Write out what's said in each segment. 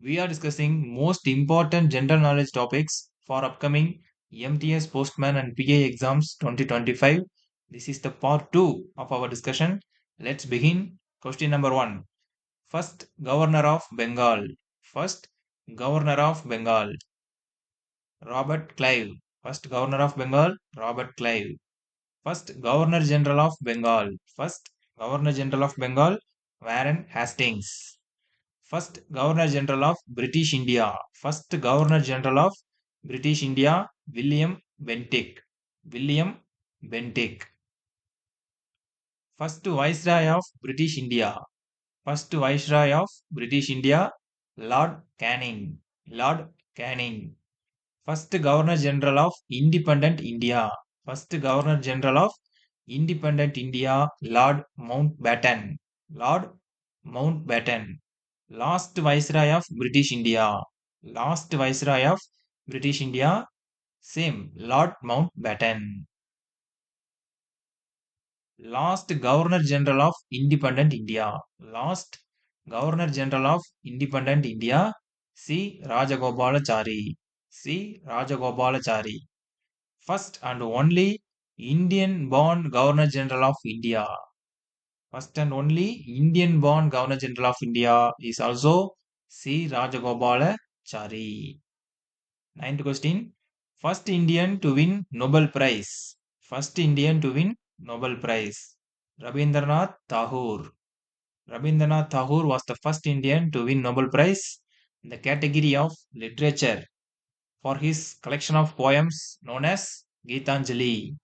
We are discussing most important general knowledge topics for upcoming MTS, Postman and PA exams 2025. This is the part 2 of our discussion. Let's begin. Question number 1. First Governor of Bengal. First Governor of Bengal. Robert Clive. First Governor of Bengal. Robert Clive. First Governor General of Bengal. First Governor General of Bengal. Warren Hastings. First Governor General of British India. First Governor General of British India, William Bentinck. William Bentinck. First Viceroy of British India. First Viceroy of British India, Lord Canning. Lord Canning. First Governor General of Independent India. First Governor General of Independent India, Lord Mountbatten. Lord Mountbatten. Last Viceroy of British India. Last Viceroy of British India, same, Lord Mountbatten. Last Governor General of Independent India. Last Governor General of Independent India, C. Rajagopalachari. C. Rajagopalachari. First and only Indian born Governor General of India. First and only Indian born Governor General of India is also C. Rajagopalachari. Ninth question. First Indian to win Nobel Prize. First Indian to win Nobel Prize. Rabindranath Tagore. Rabindranath Tagore was the first Indian to win Nobel Prize in the category of literature for his collection of poems known as Geetanjali.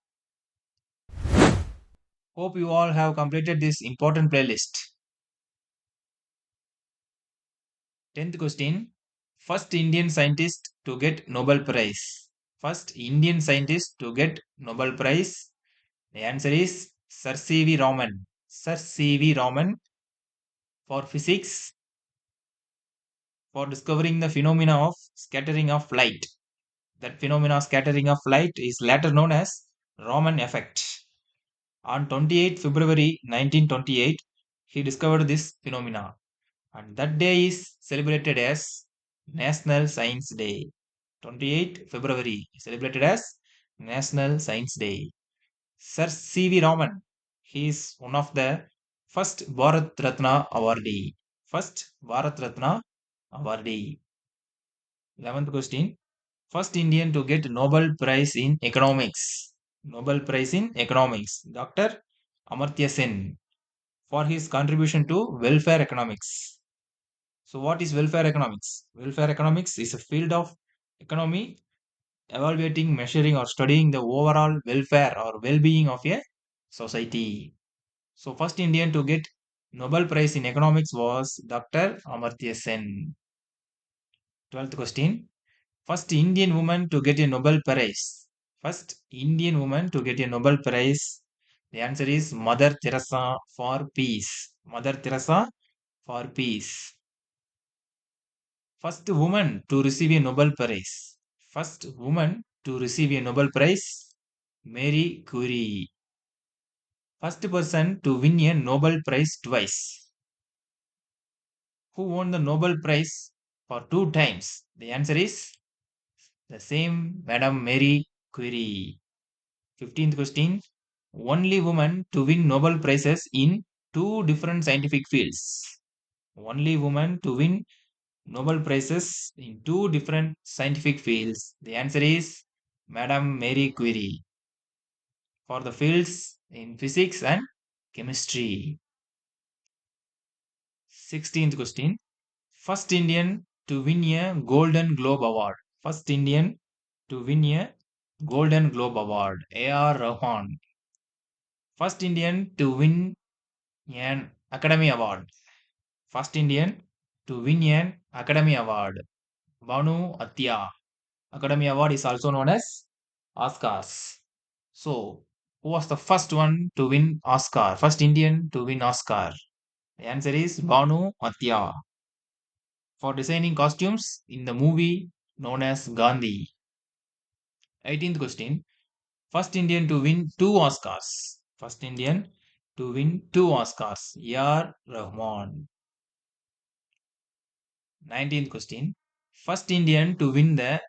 Hope you all have completed this important playlist. 10th question. First Indian scientist to get Nobel Prize. First Indian scientist to get Nobel Prize. The answer is Sir C.V. Raman. Sir C.V. Raman for physics for discovering the phenomena of scattering of light. That phenomena of scattering of light is later known as Raman effect. On 28 February 1928, he discovered this phenomena, and that day is celebrated as National Science Day. 28 February is celebrated as National Science Day. Sir C.V. Raman, he is one of the first Bharat Ratna awardee. First Bharat Ratna awardee. 11th question. First Indian to get Nobel Prize in Economics. Nobel Prize in Economics. Dr. Amartya Sen for his contribution to welfare economics. So, what is welfare economics? Welfare economics is a field of economy evaluating, measuring, or studying the overall welfare or well being of a society. So, first Indian to get Nobel Prize in economics was Dr. Amartya Sen. 12th question. First Indian woman to get a Nobel Prize. First Indian woman to get a Nobel Prize. The answer is Mother Teresa for peace. Mother Teresa for peace. First woman to receive a Nobel Prize. First woman to receive a Nobel Prize. Mary Curie. First person to win a Nobel Prize twice. Who won the Nobel Prize for 2 times? The answer is the same Madam Mary Curie. 15th question. Only woman to win Nobel Prizes in 2 different scientific fields. Only woman to win Nobel Prizes in 2 different scientific fields. The answer is Madam Mary Curie for the fields in physics and chemistry. 16th question. First Indian to win a Golden Globe Award. First Indian to win a Golden Globe Award. A.R. Rahman. First Indian to win an Academy Award. First Indian to win an Academy Award. Banu Atya. Academy Award is also known as Oscars. So, who was the first one to win Oscar? First Indian to win Oscar. The answer is Banu Atya for designing costumes in the movie known as Gandhi. 18th question. First Indian to win 2 Oscars. First Indian to win 2 Oscars. A.R. Rahman. 19th question. First Indian to win the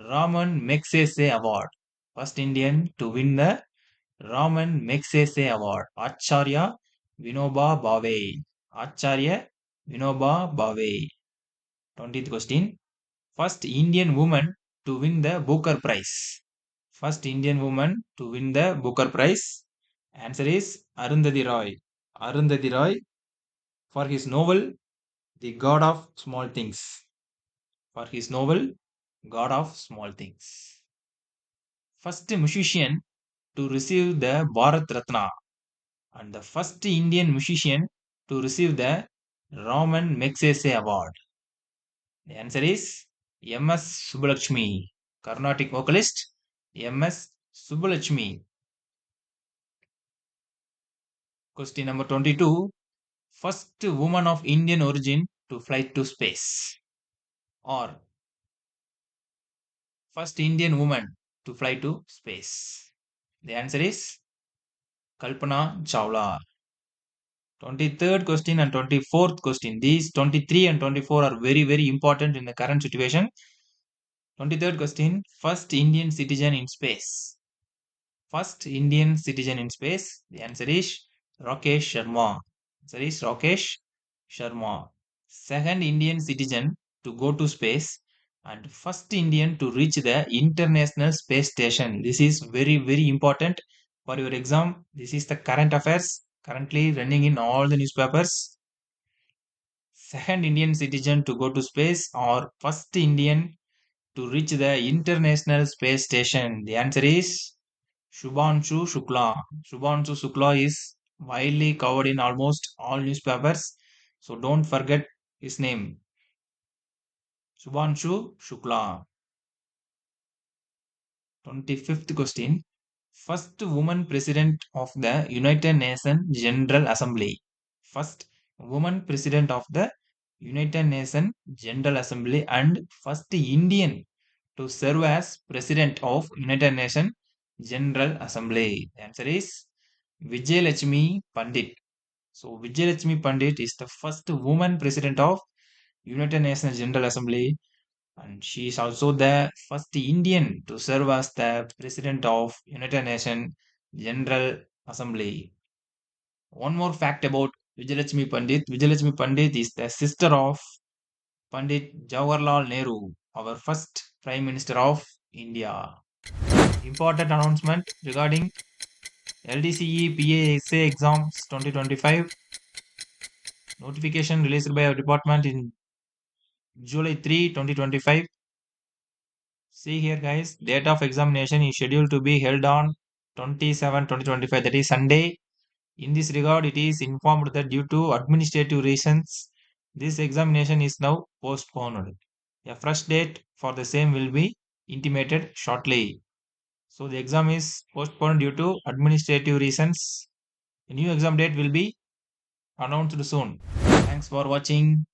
Raman Magsaysay Award. First Indian to win the Raman Magsaysay Award. Acharya Vinoba Bhave. Acharya Vinoba Bhave. 20th question. First Indian woman to win the Booker Prize. First Indian woman to win the Booker Prize. Answer is Arundhati Roy. Arundhati Roy for his novel The God of Small Things. For his novel God of Small Things. First musician to receive the Bharat Ratna and the first Indian musician to receive the Raman Magsaysay Award. The answer is M.S. Subbulakshmi, Carnatic vocalist M.S. Subbulakshmi. Question number 22. First woman of Indian origin to fly to space. Or first Indian woman to fly to space. The answer is Kalpana Chawla. 23rd question and 24th question. These 23 and 24 are very, very important in the current situation. 23rd question. First Indian citizen in space. First Indian citizen in space. The answer is Rakesh Sharma. Answer is Rakesh Sharma. Second Indian citizen to go to space and first Indian to reach the International Space Station. This is very, very important for your exam. This is the current affairs currently running in all the newspapers. Second Indian citizen to go to space or first Indian to reach the International Space Station. The answer is Shubhanshu Shukla. Shubhanshu Shukla is widely covered in almost all newspapers. So don't forget his name. Shubhanshu Shukla. 25th question. First woman president of the United Nations General Assembly. First woman president of the United Nations General Assembly and first Indian to serve as president of United Nations General Assembly. The answer is Vijayalakshmi Pandit. So Vijayalakshmi Pandit is the first woman president of United Nations General Assembly and she is also the first Indian to serve as the president of United Nations General Assembly. One more fact about Vijayalakshmi Pandit. Vijayalakshmi Pandit is the sister of Pandit Jawaharlal Nehru, our first Prime Minister of India. Important announcement regarding LDCE PASA exams 2025. Notification released by our department in July 3, 2025. See here guys, date of examination is scheduled to be held on 27-2025, that is Sunday. In this regard, it is informed that due to administrative reasons, this examination is now postponed. A fresh date for the same will be intimated shortly. So the exam is postponed due to administrative reasons. A new exam date will be announced soon. Thanks for watching.